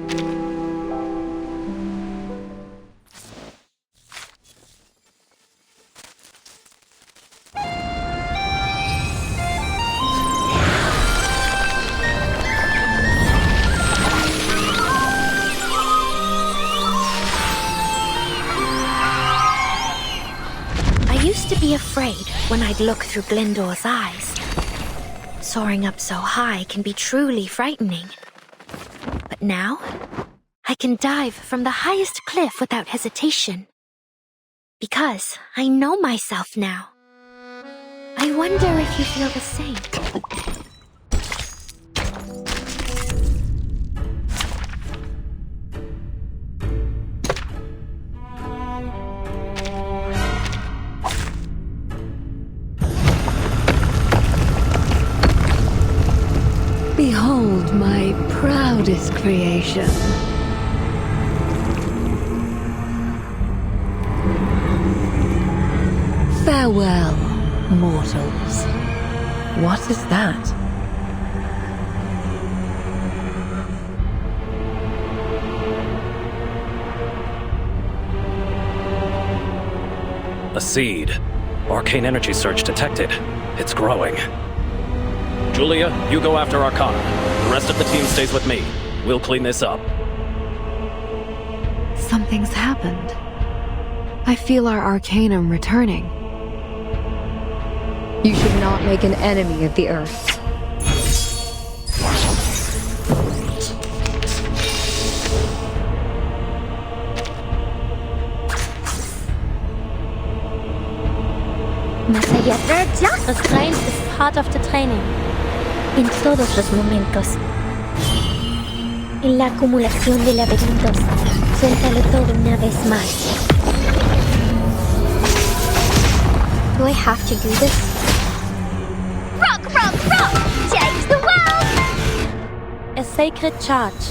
I used to be afraid when I'd look through Glyndor's eyes. Soaring up so high can be truly frightening. But now, I can dive from the highest cliff without hesitation. Because I know myself now. I wonder if you feel the same. Behold my proudest creation. Farewell, mortals. What is that? A seed. Arcane energy surge detected. It's growing. Julia, you go after Arcana. The rest of the team stays with me. We'll clean this up. Something's happened. I feel our Arcanum returning. You should not make an enemy of the Earth. Más allá. Restraint is part of the training. En todos los momentos. En la acumulación de laberintos. Suéltalo todo una vez más. Do I have to do this? Rock, rock, rock! Change the world! A sacred charge.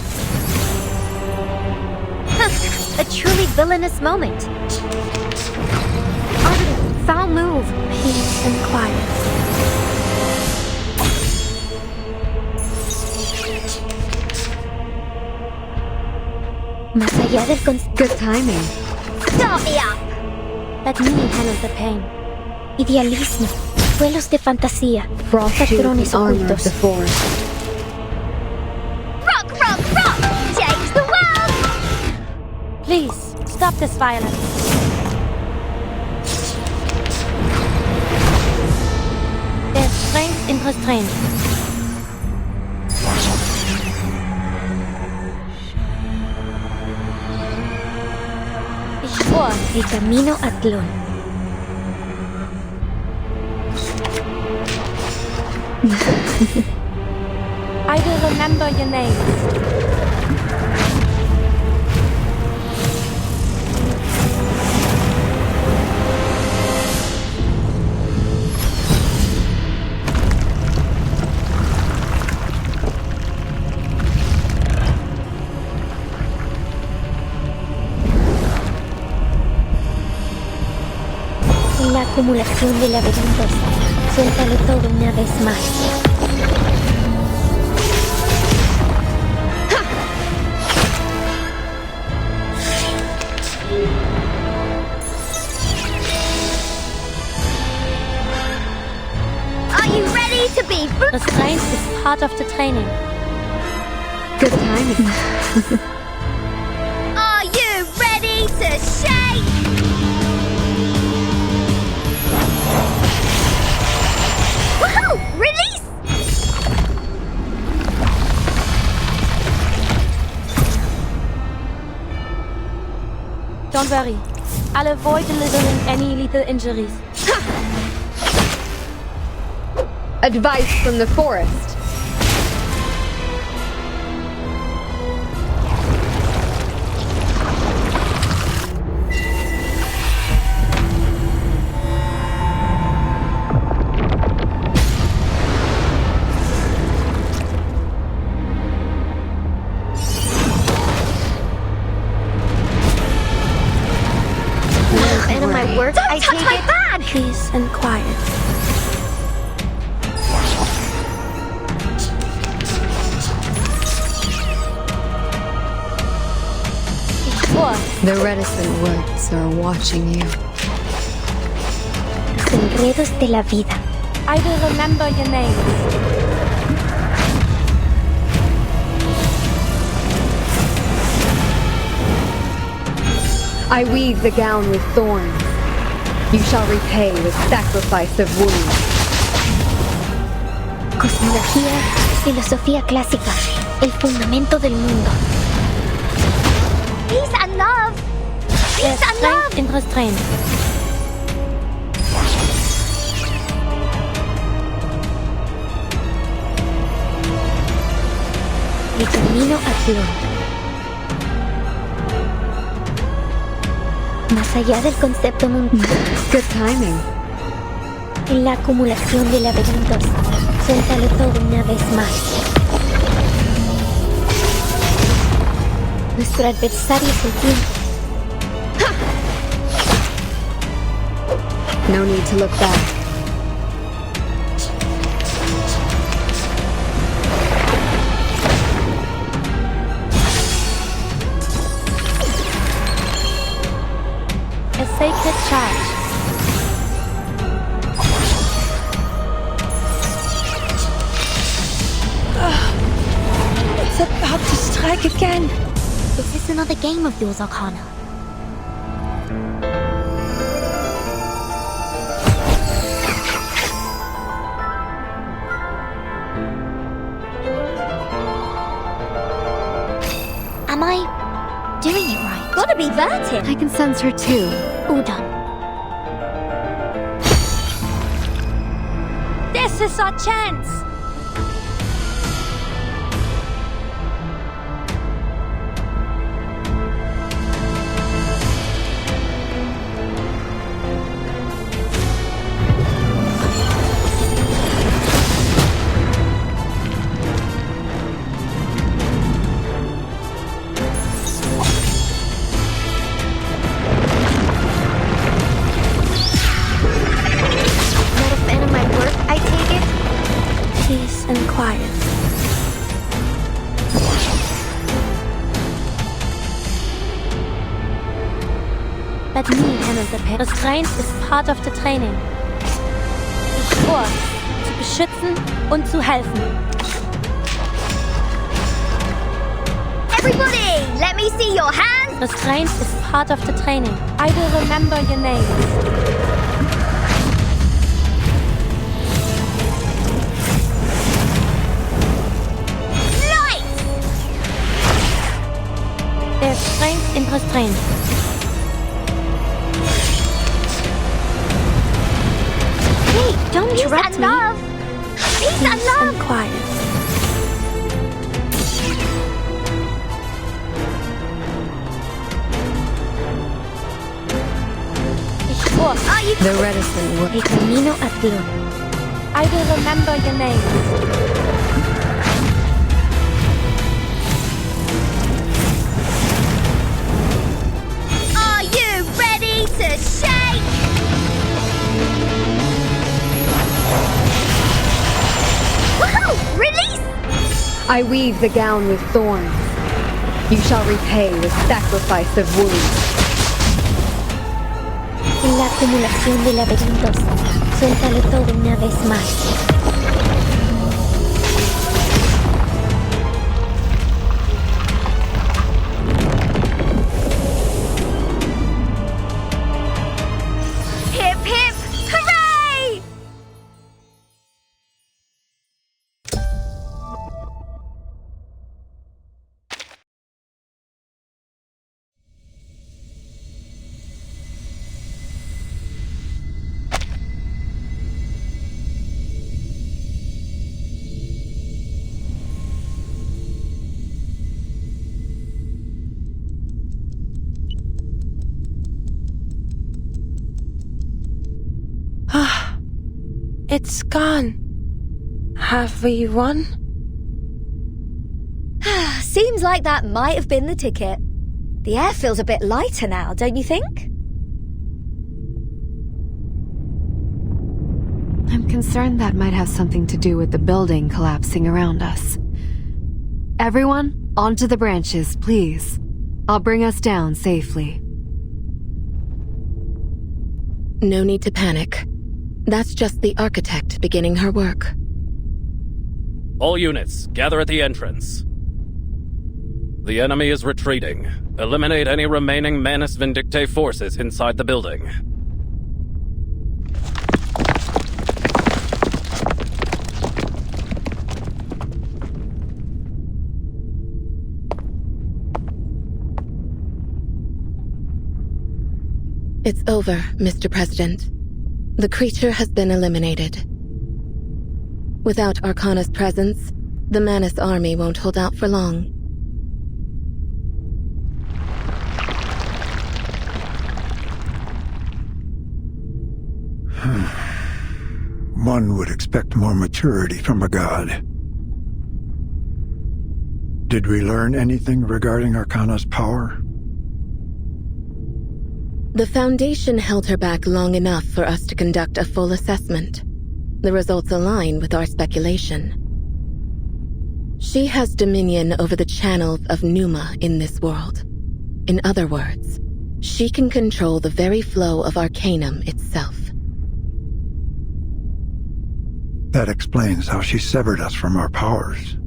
A truly villainous moment. Foul move. Peace and quiet. Más allá del Good timing. Stop me up! Let me handle the pain. Idealismo. Vuelos de fantasía. Frost Patrones armor of ocultos. the forest. Rock, rock, rock! Change the world! Please, stop this violence. There's strength in restraint. Ich schwor, el camino a Tlön. I will remember your names. En la acumulación de laberintos, suéltalo todo una vez más. Are you ready to be free? Restraint is part of the training. Good timing. Are you ready to shake? Woohoo! Release! Don't worry. I'll avoid delivering any lethal injuries. Advice from the forest. And my work, I touch my bag! Peace and quiet. The reticent woods are watching you. Los enredos de la vida. I will remember your names. I weave the gown with thorns. You shall repay with sacrifice of wounds. Cosmología, filosofía clásica, el fundamento del mundo. Peace and love! Peace and love! In restraint. El camino a Tlön. Más allá del concepto mundial, Good timing. en la acumulación de laberintos, suéltalo todo una vez más. Nuestro adversario es el tiempo. No need to look back. A sacred charge. It's about to strike again. This is another game of yours, Arcana. Am I doing it right? Gotta be Vertin. I can sense her too. All done. This is our chance. Not a fan of my work, I take it? Peace and quiet. But me handle the Restraint ist part of the training. Ich schwor, zu beschützen und zu helfen. Everybody, let me see your hands. Restraint is part of the training. I will remember your names. Light. There's strength in restraint. Hey, don't Peace interrupt and me. love. Peace and Peace love. and quiet. Ich schwor, Are you The reticent woods. El camino a Tlön. I will remember your names. Are you ready to shake? Woohoo! Release! I weave the gown with thorns. You shall repay with sacrifice of wounds. En la acumulación de laberintos, suéltalo todo una vez más. Hip hip! Hooray! It's gone. Have we won? Seems like that might have been the ticket. The air feels a bit lighter now, don't you think? I'm concerned that might have something to do with the building collapsing around us. Everyone, onto the branches, please. I'll bring us down safely. No need to panic. That's just the architect beginning her work. All units, gather at the entrance. The enemy is retreating. Eliminate any remaining Manus Vindictae forces inside the building. It's over, Mr. President. The creature has been eliminated. Without Arcana's presence, the Manus army won't hold out for long. One would expect more maturity from a god. Did we learn anything regarding Arcana's power? The Foundation held her back long enough for us to conduct a full assessment. The results align with our speculation. She has dominion over the channel of Pneuma in this world. In other words, she can control the very flow of Arcanum itself. That explains how she severed us from our powers.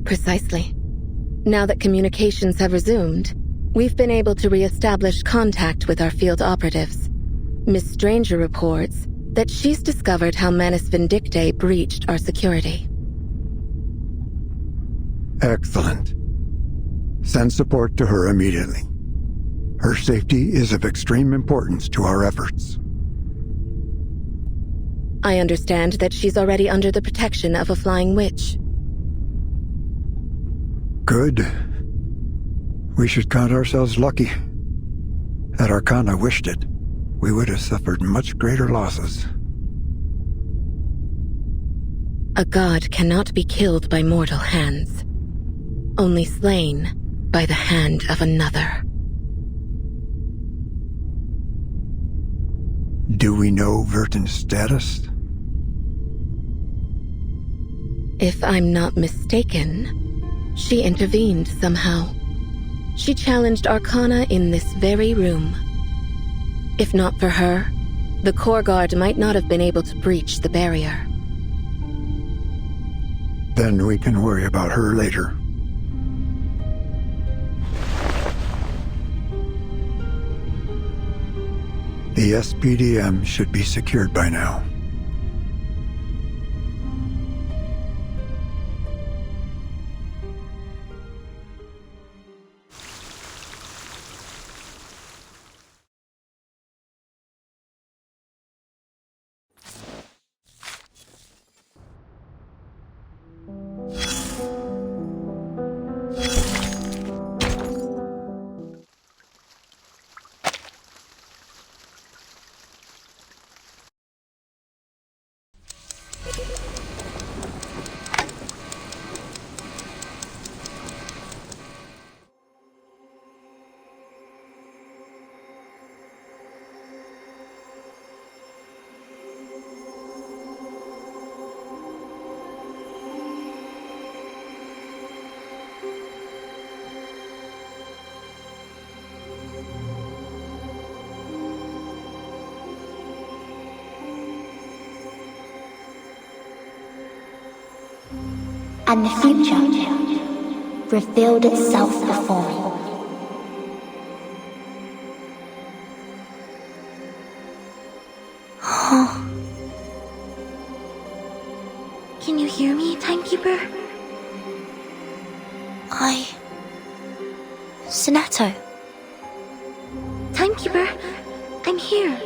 Precisely. Now that communications have resumed, we've been able to re-establish contact with our field operatives. Miss Stranger reports that she's discovered how Manus Vindictae breached our security. Excellent. Send support to her immediately. Her safety is of extreme importance to our efforts. I understand that she's already under the protection of a flying witch. Good. We should count ourselves lucky. Had Arcana wished it, we would have suffered much greater losses. A god cannot be killed by mortal hands, only slain by the hand of another. Do we know Vertin's status? If I'm not mistaken, she intervened somehow. She challenged Arcana in this very room. If not for her, the Core Guard might not have been able to breach the barrier. Then we can worry about her later. The SPDM should be secured by now. And the future revealed itself before me. Can you hear me, Timekeeper? Sonato. Timekeeper, I'm here.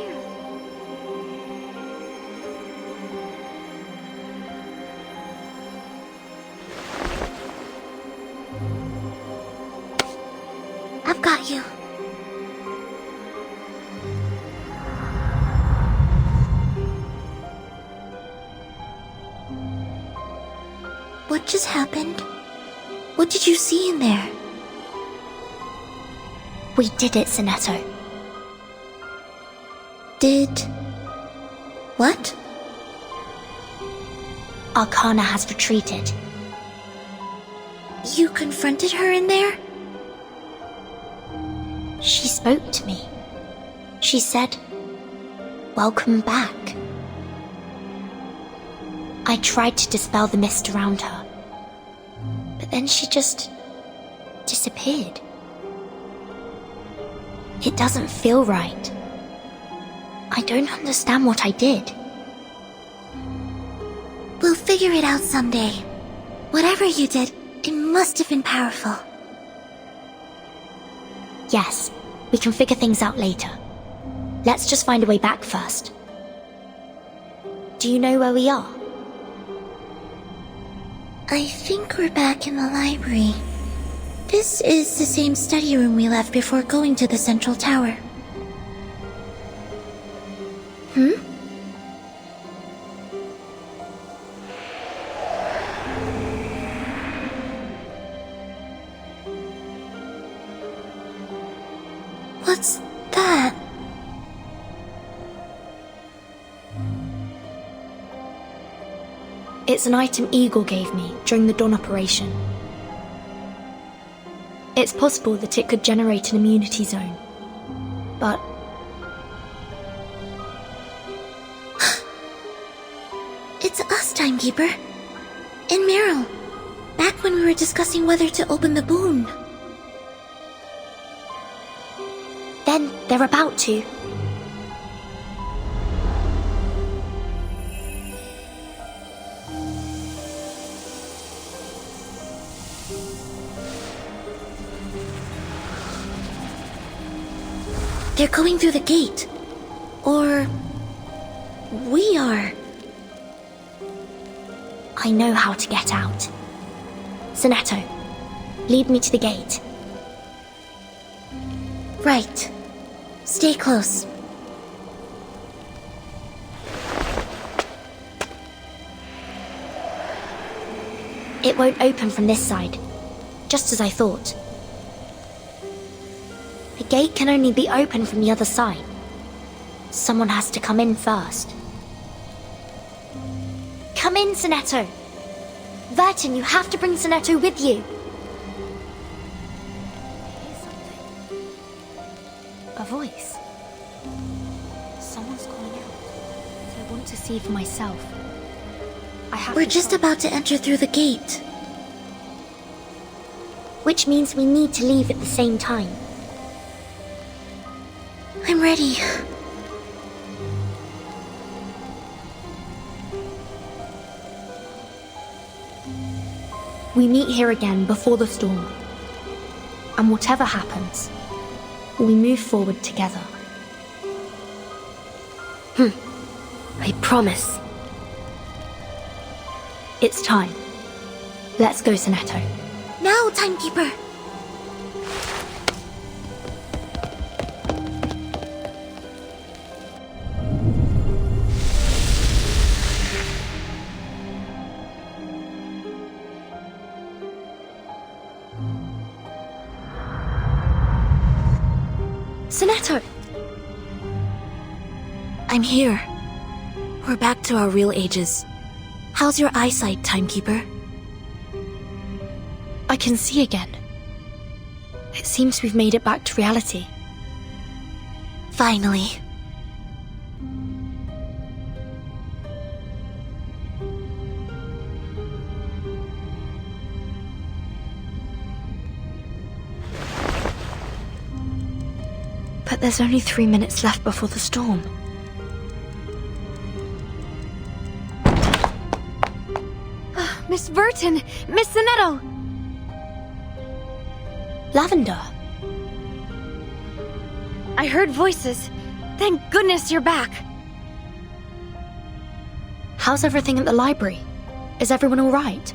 I've got you. What just happened? What did you see in there? We did it, Sonato. Did... what? Arcana has retreated. You confronted her in there? She spoke to me. She said, "Welcome back." I tried to dispel the mist around her, but then she just disappeared. It doesn't feel right. I don't understand what I did. We'll figure it out someday. Whatever you did, it must have been powerful. Yes, we can figure things out later. Let's just find a way back first. Do you know where we are? I think we're back in the library. This is the same study room we left before going to the central tower. What's that? It's an item Eagle gave me during the Dawn operation. It's possible that it could generate an immunity zone, but... It's us, Timekeeper. And Meryl. Back when we were discussing whether to open the boon. Then they're about to. They're going through the gate. Or... we are. I know how to get out. Sonetto, lead me to the gate. Right. Stay close. It won't open from this side, just as I thought. The gate can only be opened from the other side. Someone has to come in first. Come in, Sonetto. Vertin, you have to bring Sonetto with you. A voice. Someone's calling out. I want to see for myself. We're just about to enter through the gate. Which means we need to leave at the same time. I'm ready. We meet here again before the storm. And whatever happens, we move forward together. I promise. It's time. Let's go, Sonetto. Now, Timekeeper! Sonetto! I'm here. We're back to our real ages. How's your eyesight, Timekeeper? I can see again. It seems we've made it back to reality. Finally. But there's only 3 minutes left before the storm. Miss Vertin! Miss Sonetto! Lavender. I heard voices. Thank goodness you're back. How's everything at the library? Is everyone all right?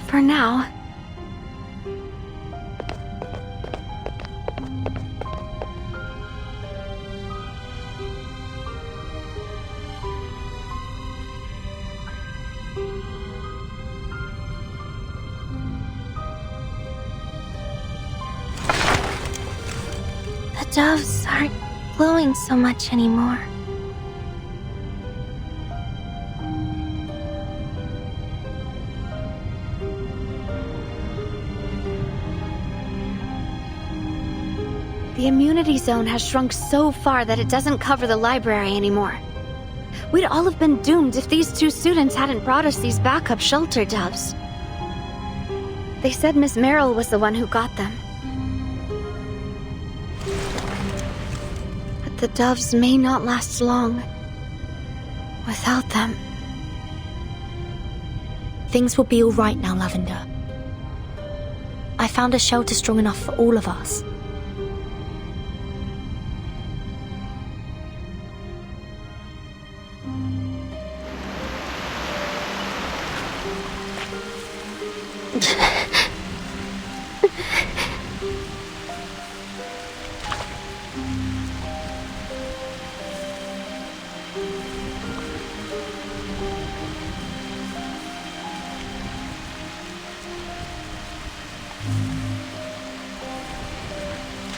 For now. The doves aren't glowing so much anymore. The immunity zone has shrunk so far that it doesn't cover the library anymore. We'd all have been doomed if these 2 students hadn't brought us these backup shelter doves. They said Miss Merrill was the one who got them. But the doves may not last long without them. Things will be all right now, Lavender. I found a shelter strong enough for all of us.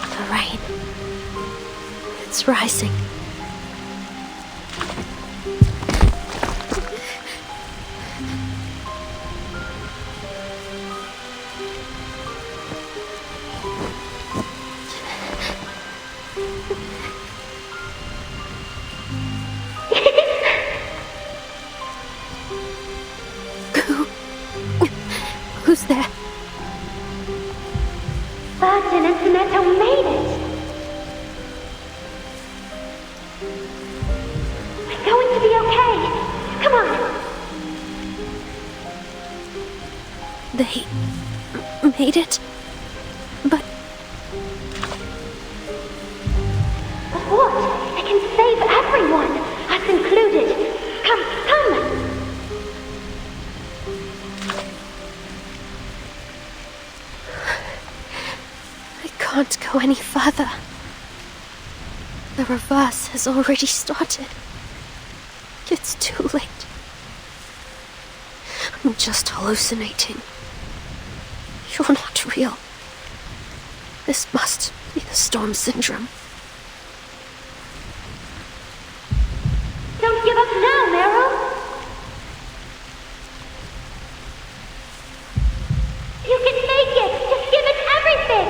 The rain. It's rising. Who's there? Burton and Sonetto made it! We're going to be okay! Come on! They made it? But But what? I can save everyone! Us included! Come, come! I can't go any further. The reverse has already started. It's too late. I'm just hallucinating. You're not real. This must be the Storm Syndrome. Don't give up now, Meryl! You can make it! Just give it everything!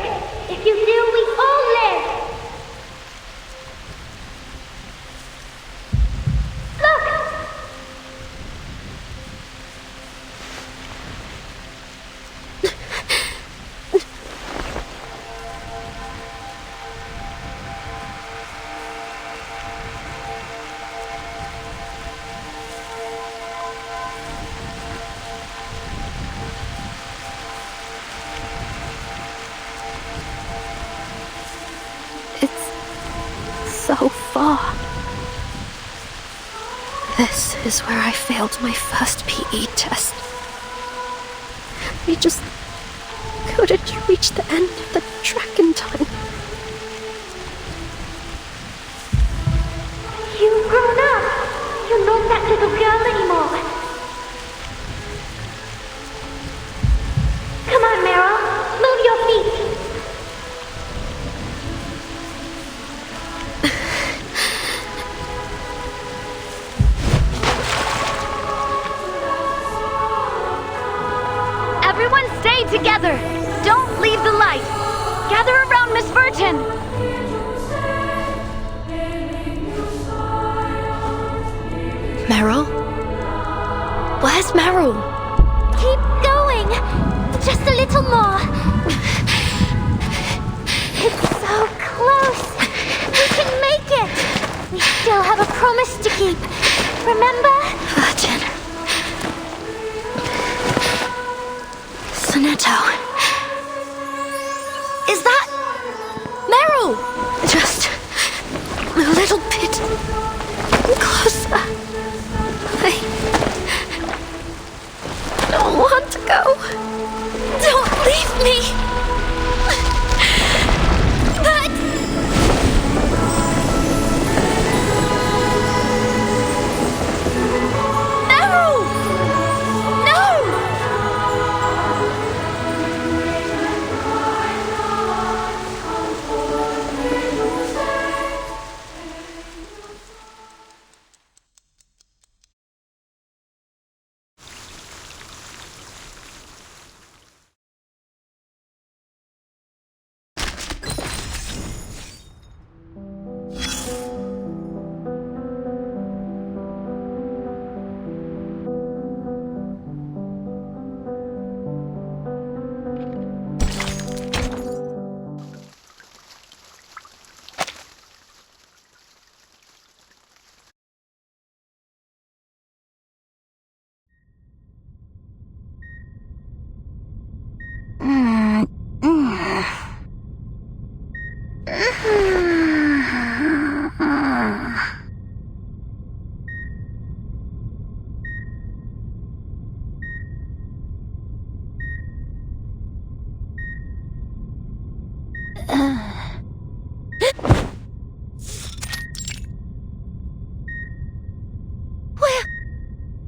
If you do, we all live! Look! So far. This is where I failed my first PE test. We just couldn't reach the end of the track in time. You've grown up! You're not that little girl anymore! Come on, Meryl! Move your feet! Everyone stay together! Don't leave the light! Gather around Miss Burton! Meryl? Where's Meryl? Keep going! Just a little more! It's so close! We can make it! We still have a promise to keep! Remember? Burton. Sonetto. Is that Meryl? Just a little bit closer. I don't want to go. Don't leave me.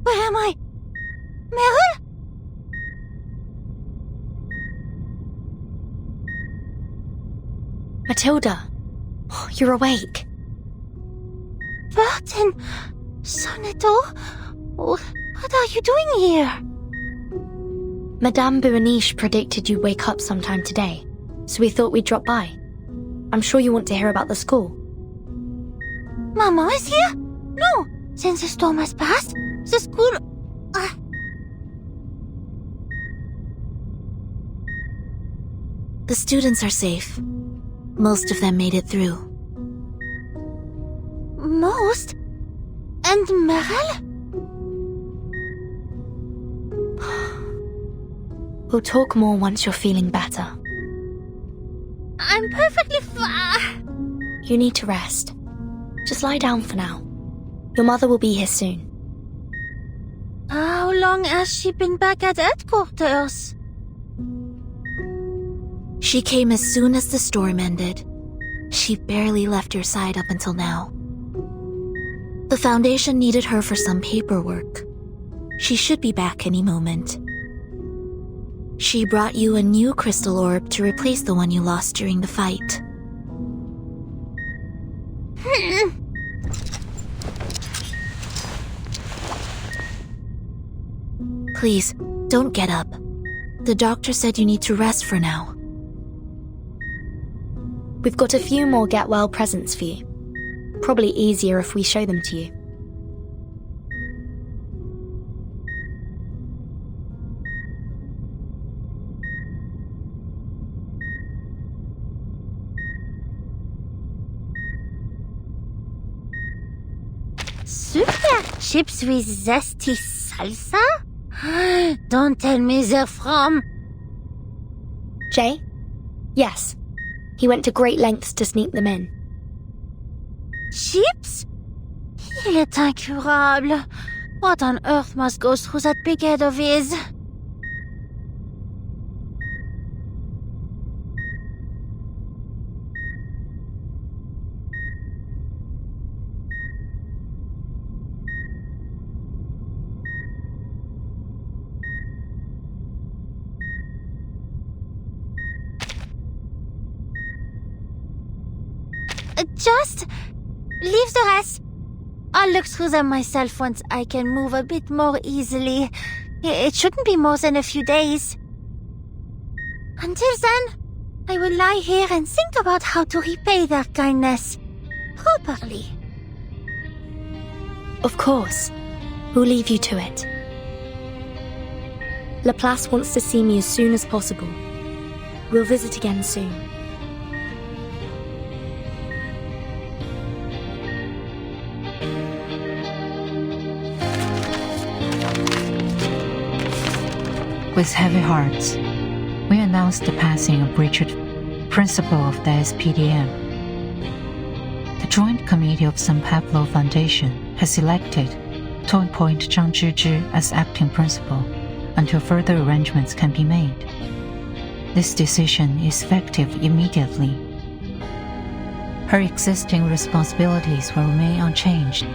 Where am I? Meryl? Matilda, you're awake. Burton, Sonetto, what are you doing here? Madame Berenice predicted you'd wake up sometime today, so we thought we'd drop by. I'm sure you want to hear about the school. Mama is here? No, since the storm has passed, the school... The students are safe. Most of them made it through. Most? And Meryl? We'll talk more once you're feeling better. I'm perfectly fine. You need to rest. Just lie down for now. Your mother will be here soon. How long has she been back at headquarters? She came as soon as the storm ended. She barely left your side up until now. The Foundation needed her for some paperwork. She should be back any moment. She brought you a new crystal orb to replace the one you lost during the fight. Please, don't get up. The doctor said you need to rest for now. We've got a few more get-well presents for you. Probably easier if we show them to you. Super chips with zesty salsa? Don't tell me they're from... Jay? Yes. He went to great lengths to sneak them in. Chips? Il est incurable. What on earth must go through that big head of his? Just leave the rest. I'll look through them myself once I can move a bit more easily. It shouldn't be more than a few days. Until then, I will lie here and think about how to repay their kindness properly. Of course. We'll leave you to it. Laplace wants to see me as soon as possible. We'll visit again soon. With heavy hearts, we announced the passing of Richard, principal of the SPDM. The Joint Committee of San Pablo Foundation has elected to appoint Zhang Zhizhi as acting principal until further arrangements can be made. This decision is effective immediately. Her existing responsibilities will remain unchanged.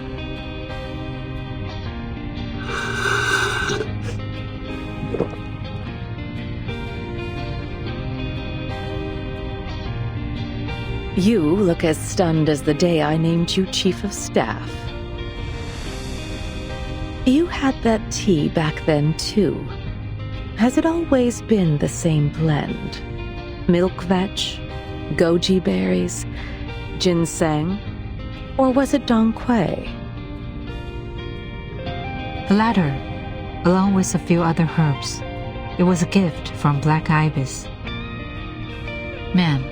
You look as stunned as the day I named you Chief of Staff. You had that tea back then, too. Has it always been the same blend? Milk vetch, goji berries, ginseng, or was it Dong Quai? The latter, along with a few other herbs. It was a gift from Black Ibis. Ma'am,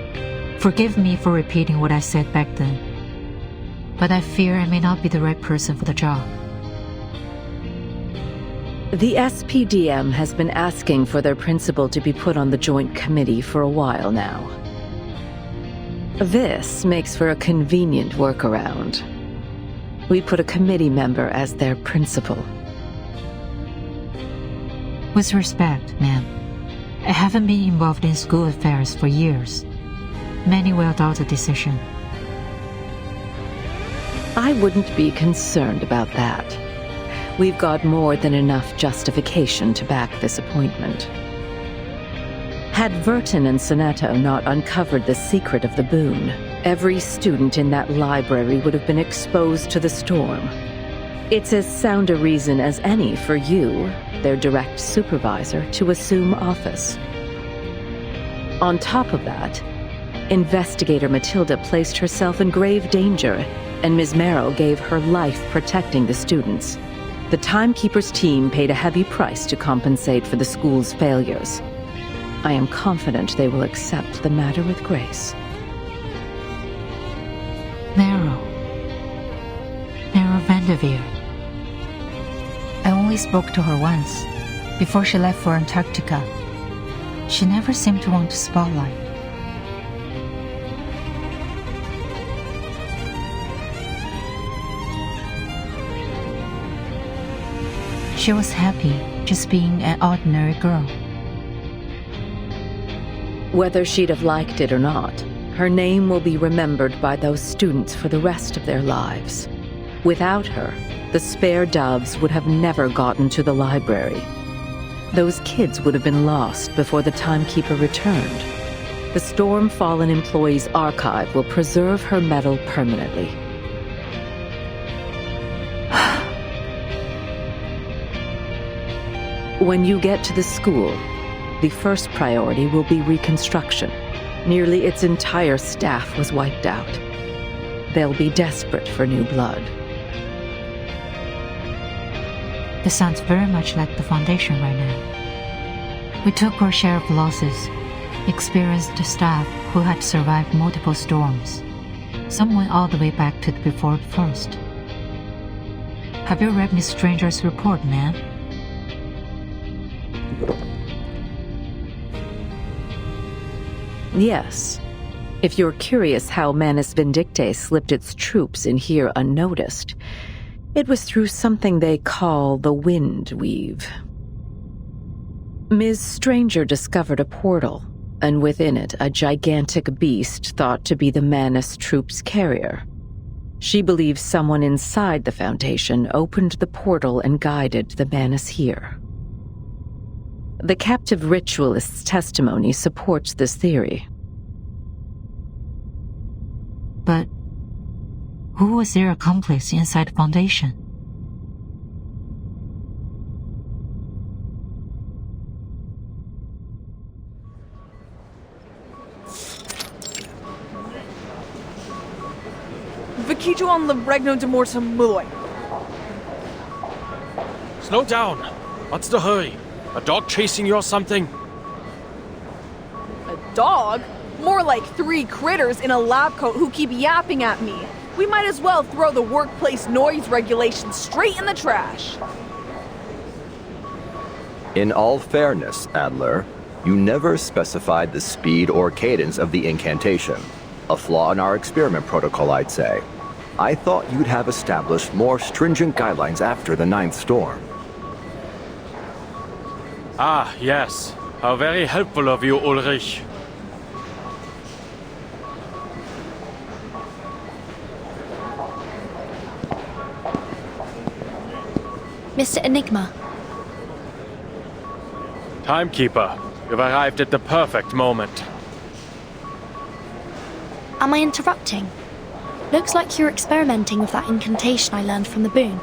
forgive me for repeating what I said back then, but I fear I may not be the right person for the job. The SPDM has been asking for their principal to be put on the Joint Committee for a while now. This makes for a convenient workaround. We put a committee member as their principal. With respect, ma'am, I haven't been involved in school affairs for years. Many will doubt the decision. I wouldn't be concerned about that. We've got more than enough justification to back this appointment. Had Vertin and Sonetto not uncovered the secret of the boon, every student in that library would have been exposed to the storm. It's as sound a reason as any for you, their direct supervisor, to assume office. On top of that, Investigator Matilda placed herself in grave danger, and Ms. Merrill gave her life protecting the students. The Timekeeper's team paid a heavy price to compensate for the school's failures. I am confident they will accept the matter with grace. Merrill Vanderveer. I only spoke to her once, before she left for Antarctica. She never seemed to want the spotlight. She was happy just being an ordinary girl. Whether she'd have liked it or not, her name will be remembered by those students for the rest of their lives. Without her, the spare doves would have never gotten to the library. Those kids would have been lost before the Timekeeper returned. The Storm-Fallen Employees Archive will preserve her medal permanently. When you get to the school, the first priority will be reconstruction. Nearly its entire staff was wiped out. They'll be desperate for new blood. This sounds very much like the Foundation right now. We took our share of losses, experienced staff who had survived multiple storms. Some went all the way back to before the first. Have you read Miss Stranger's report, ma'am? Yes. If you're curious how Manus Vindictae slipped its troops in here unnoticed, it was through something they call the Wind Weave. Ms. Stranger discovered a portal, and within it a gigantic beast thought to be the Manus troops' carrier. She believes someone inside the Foundation opened the portal and guided the Manus here. The captive ritualist's testimony supports this theory. But who was their accomplice inside the Foundation? Vikijuan Regno de Mortem Muloi. Slow down. What's the hurry? A dog chasing you or something? A dog? More like 3 critters in a lab coat who keep yapping at me. We might as well throw the workplace noise regulations straight in the trash. In all fairness, Adler, you never specified the speed or cadence of the incantation. A flaw in our experiment protocol, I'd say. I thought you'd have established more stringent guidelines after the 9th storm. Ah, yes. How very helpful of you, Ulrich. Mr. Enigma. Timekeeper, you've arrived at the perfect moment. Am I interrupting? Looks like you're experimenting with that incantation I learned from the boon.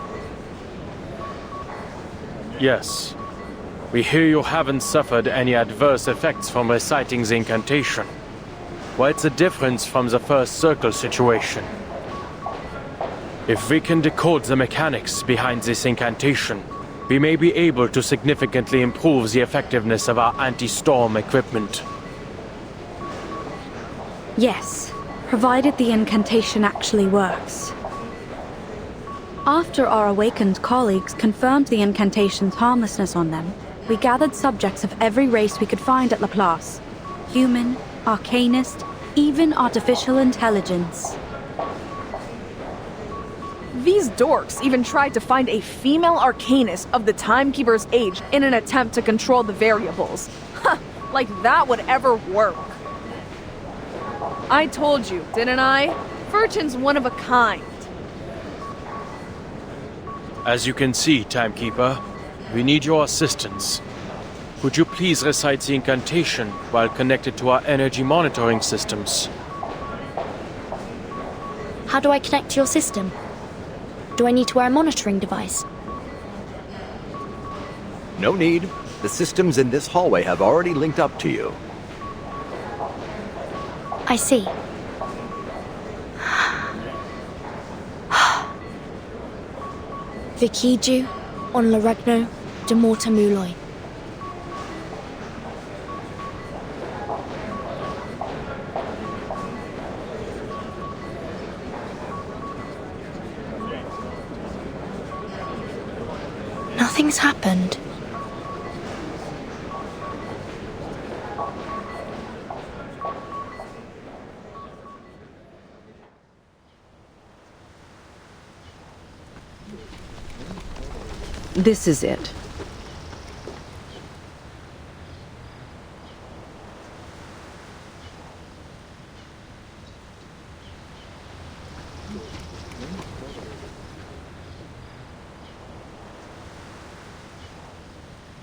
Yes. We hear you haven't suffered any adverse effects from reciting the incantation. What's the difference from the first circle situation? If we can decode the mechanics behind this incantation, we may be able to significantly improve the effectiveness of our anti-storm equipment. Yes, provided the incantation actually works. After our awakened colleagues confirmed the incantation's harmlessness on them, we gathered subjects of every race we could find at Laplace. Human, arcanist, even artificial intelligence. These dorks even tried to find a female arcanist of the Timekeeper's age in an attempt to control the variables. Huh, like that would ever work. I told you, didn't I? Furchin's one of a kind. As you can see, Timekeeper, we need your assistance. Would you please recite the incantation while connected to our energy monitoring systems? How do I connect to your system? Do I need to wear a monitoring device? No need. The systems in this hallway have already linked up to you. I see. Vikiju, on Laregno, de Morta Muloi. Nothing's happened. This is it.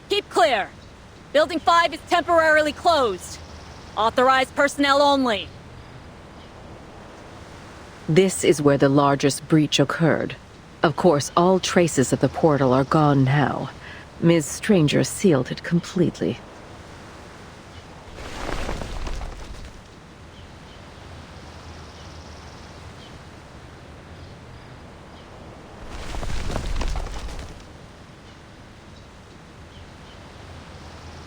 Keep clear. Building 5 is temporarily closed. Authorized personnel only. This is where the largest breach occurred. Of course, all traces of the portal are gone now. Ms. Stranger sealed it completely.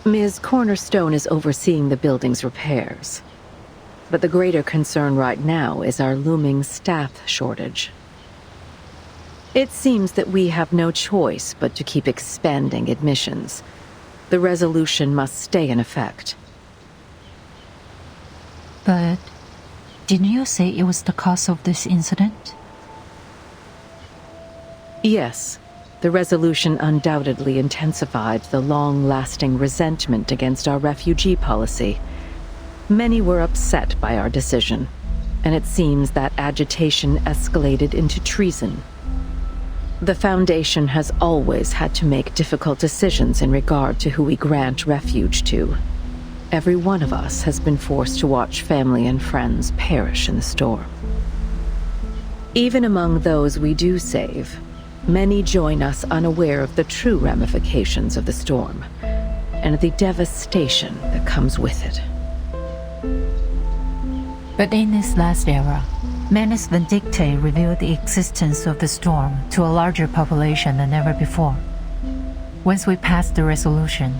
Ms. Cornerstone is overseeing the building's repairs. But the greater concern right now is our looming staff shortage. It seems that we have no choice but to keep expanding admissions. The resolution must stay in effect. But didn't you say it was the cause of this incident? Yes. The resolution undoubtedly intensified the long-lasting resentment against our refugee policy. Many were upset by our decision, and it seems that agitation escalated into treason. The Foundation has always had to make difficult decisions in regard to who we grant refuge to. Every one of us has been forced to watch family and friends perish in the storm. Even among those we do save, many join us unaware of the true ramifications of the storm, and the devastation that comes with it. But in this last era, Manus Vindictae revealed the existence of the storm to a larger population than ever before. Once we passed the resolution,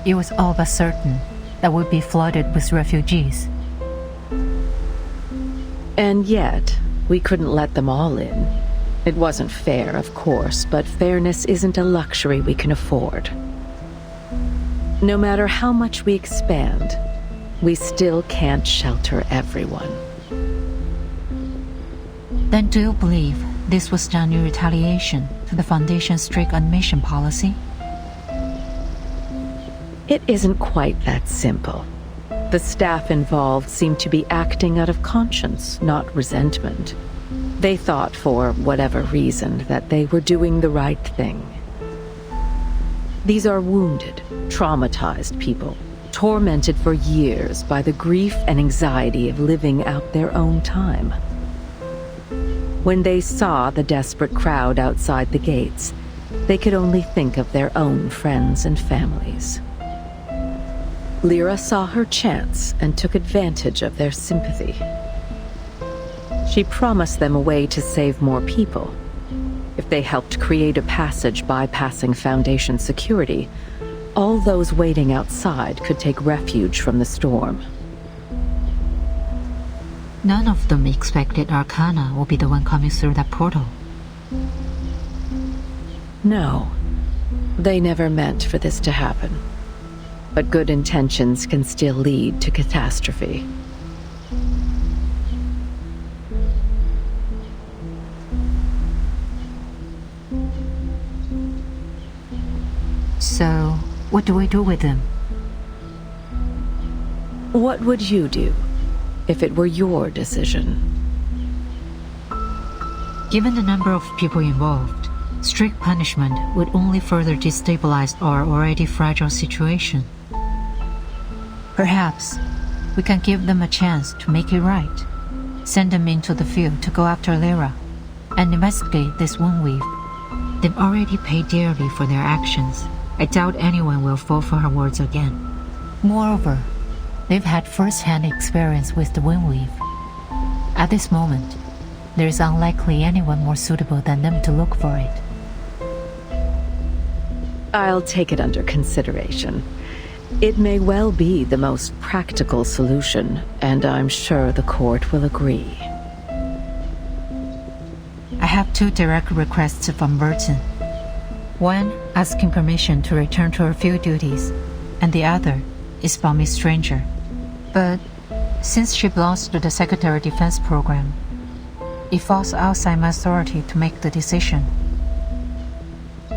it was all but certain that we'd be flooded with refugees. And yet, we couldn't let them all in. It wasn't fair, of course, but fairness isn't a luxury we can afford. No matter how much we expand, we still can't shelter everyone. Then do you believe this was done in retaliation to the Foundation's strict admission policy? It isn't quite that simple. The staff involved seemed to be acting out of conscience, not resentment. They thought, for whatever reason, that they were doing the right thing. These are wounded, traumatized people, tormented for years by the grief and anxiety of living out their own time. When they saw the desperate crowd outside the gates, they could only think of their own friends and families. Lyra saw her chance and took advantage of their sympathy. She promised them a way to save more people. If they helped create a passage bypassing Foundation security, all those waiting outside could take refuge from the storm. None of them expected Arcana will be the one coming through that portal. No, they never meant for this to happen. But good intentions can still lead to catastrophe. So, what do we do with them? What would you do? if it were your decision. Given the number of people involved, strict punishment would only further destabilize our already fragile situation. Perhaps we can give them a chance to make it right. Send them into the field to go after Lyra and investigate this Windweave. They've already paid dearly for their actions. I doubt anyone will fall for her words again. Moreover, they've had first-hand experience with the Windweave. At this moment, there is unlikely anyone more suitable than them to look for it. I'll take it under consideration. It may well be the most practical solution, and I'm sure the court will agree. I have 2 direct requests from Burton. One asking permission to return to her field duties, and the other is from Miss Stranger. But since she belongs to the Secretary Defense Program, it falls outside my authority to make the decision.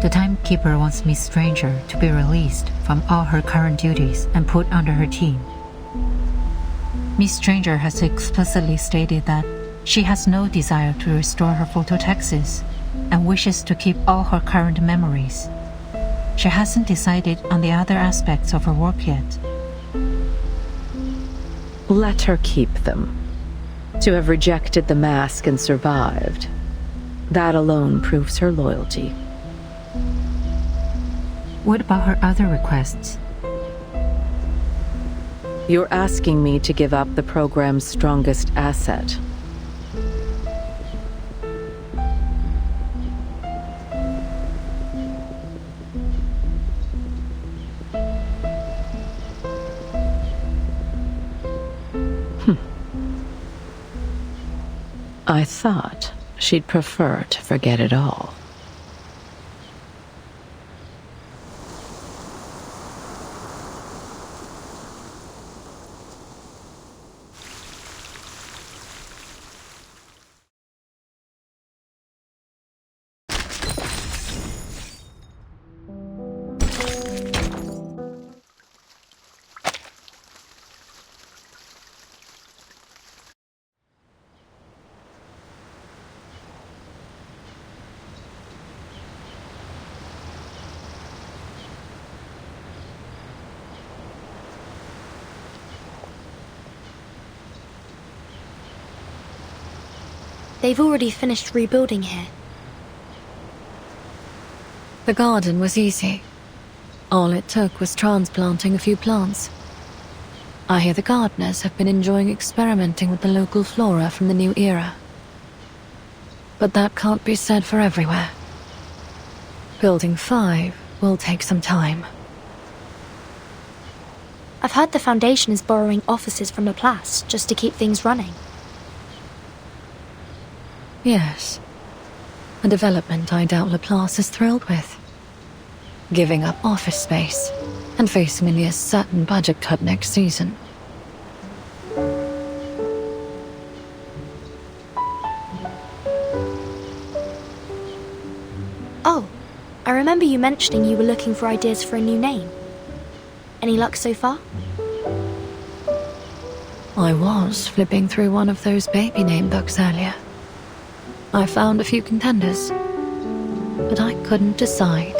The Timekeeper wants Miss Stranger to be released from all her current duties and put under her team. Miss Stranger has explicitly stated that she has no desire to restore her phototaxis and wishes to keep all her current memories. She hasn't decided on the other aspects of her work yet. Let her keep them. To have rejected the mask and survived, that alone proves her loyalty. What about her other requests? You're asking me to give up the program's strongest asset. I thought she'd prefer to forget it all. They've already finished rebuilding here. The garden was easy. All it took was transplanting a few plants. I hear the gardeners have been enjoying experimenting with the local flora from the new era. But that can't be said for everywhere. Building 5 will take some time. I've heard the Foundation is borrowing offices from Laplace just to keep things running. Yes. A development I doubt Laplace is thrilled with. Giving up office space and facing a near certain budget cut next season. Oh, I remember you mentioning you were looking for ideas for a new name. Any luck so far? I was flipping through one of those baby name books earlier. I found a few contenders, but I couldn't decide.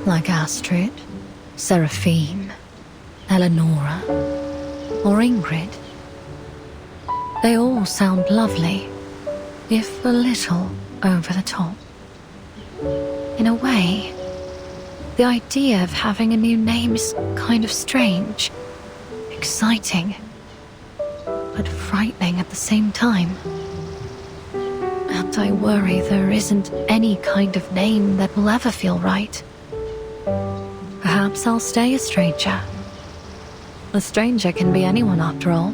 Like Astrid, Seraphine, Eleonora, or Ingrid. They all sound lovely, if a little over the top. In a way, the idea of having a new name is kind of strange, exciting, but frightening at the same time. Except I worry there isn't any kind of name that will ever feel right. Perhaps I'll stay a stranger. A stranger can be anyone after all.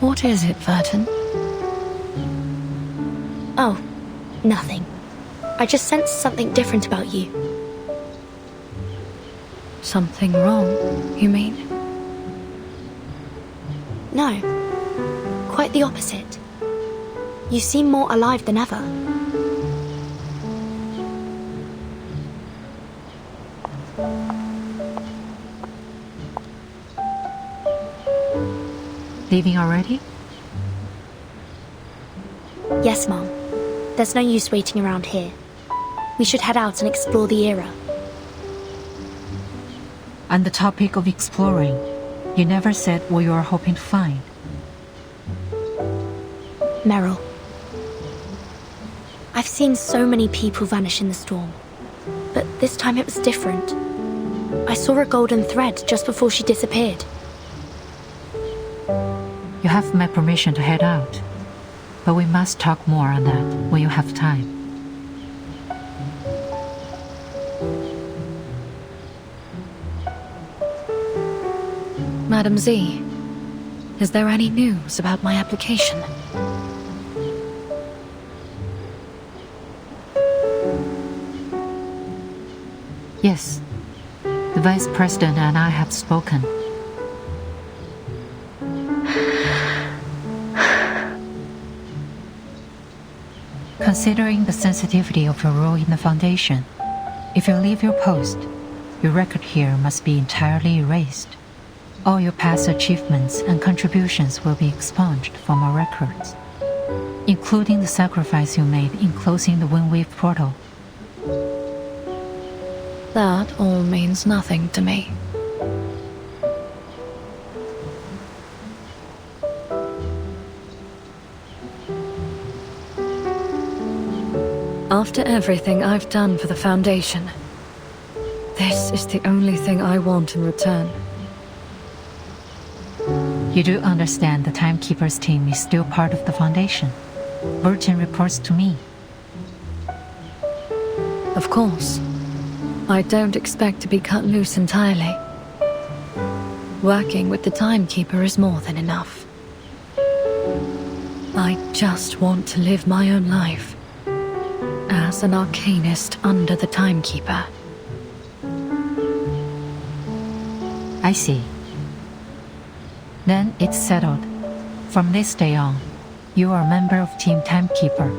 What is it, Verton? Oh, nothing. I just sensed something different about you. Something wrong, you mean? No. Quite the opposite. You seem more alive than ever. Leaving already? Yes, Mom. There's no use waiting around here. We should head out and explore the era. On the topic of exploring, you never said what you are hoping to find. Meryl. I've seen so many people vanish in the storm. But this time it was different. I saw a golden thread just before she disappeared. You have my permission to head out, but we must talk more on that when you have time. Madam Z, is there any news about my application? Yes, the Vice President and I have spoken. Considering the sensitivity of your role in the Foundation, if you leave your post, your record here must be entirely erased. All your past achievements and contributions will be expunged from our records, including the sacrifice you made in closing the Windweave portal. That all means nothing to me. After everything I've done for the Foundation, this is the only thing I want in return. You do understand the Timekeeper's team is still part of the Foundation. Verton reports to me. Of course. I don't expect to be cut loose entirely. Working with the Timekeeper is more than enough. I just want to live my own life as an Arcanist under the Timekeeper. I see. Then it's settled. From this day on, you are a member of Team Timekeeper.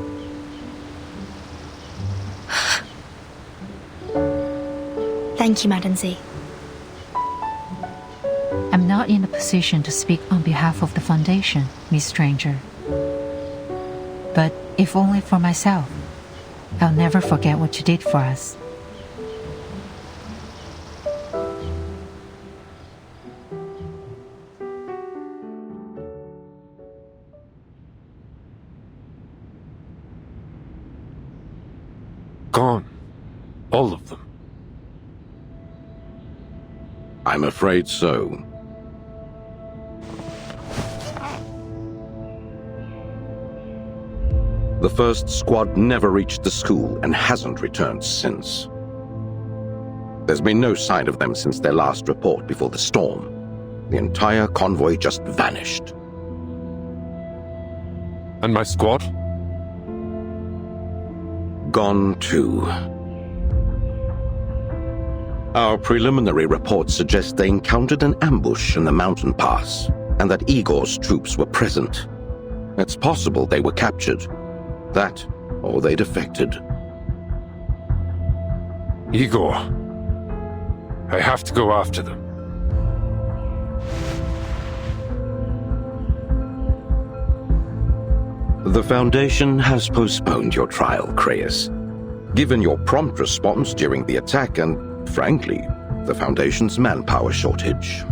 Thank you, Madam Z. I'm not in a position to speak on behalf of the Foundation, Miss Stranger. But if only for myself, I'll never forget what you did for us. Gone. All of them. I'm afraid so. The first squad never reached the school and hasn't returned since. There's been no sign of them since their last report before the storm. The entire convoy just vanished. And my squad? Gone too. Our preliminary reports suggest they encountered an ambush in the mountain pass, and that Igor's troops were present. It's possible they were captured. That, or they defected. Igor. I have to go after them. The Foundation has postponed your trial, Creius. Given your prompt response during the attack and, frankly, the Foundation's manpower shortage.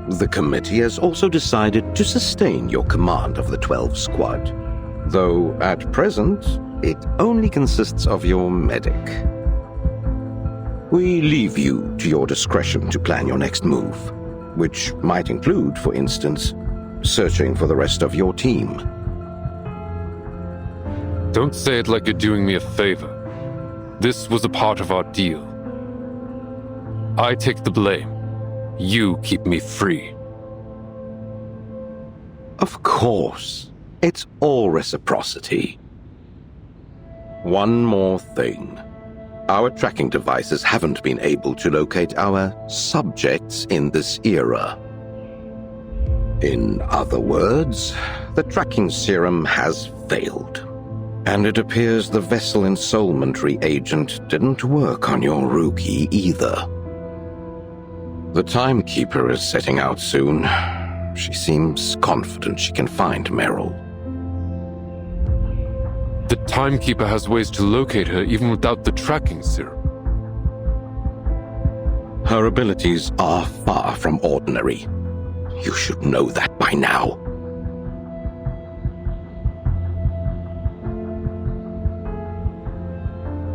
The committee has also decided to sustain your command of the 12 Squad, though at present it only consists of your medic. We leave you to your discretion to plan your next move, which might include, for instance, searching for the rest of your team. Don't say it like you're doing me a favor. This was a part of our deal. I take the blame. You keep me free. Of course. It's all reciprocity. One more thing. Our tracking devices haven't been able to locate our subjects in this era. In other words, the tracking serum has failed. And it appears the vessel ensoulment reagent didn't work on your rookie either. The Timekeeper is setting out soon. She seems confident she can find Meryl. The Timekeeper has ways to locate her even without the tracking serum. Her abilities are far from ordinary. You should know that by now.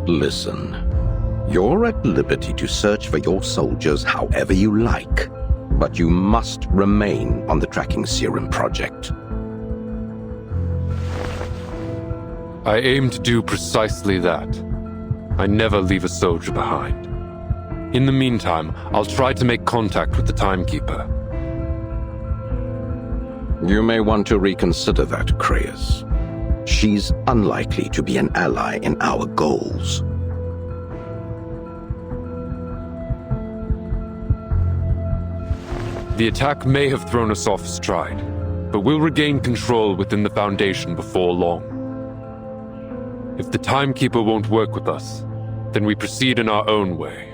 Listen, you're at liberty to search for your soldiers however you like, but you must remain on the tracking serum project. I aim to do precisely that. I never leave a soldier behind. In the meantime, I'll try to make contact with the Timekeeper. You may want to reconsider that, Creius. She's unlikely to be an ally in our goals. The attack may have thrown us off stride, but we'll regain control within the Foundation before long. If the Timekeeper won't work with us, then we proceed in our own way.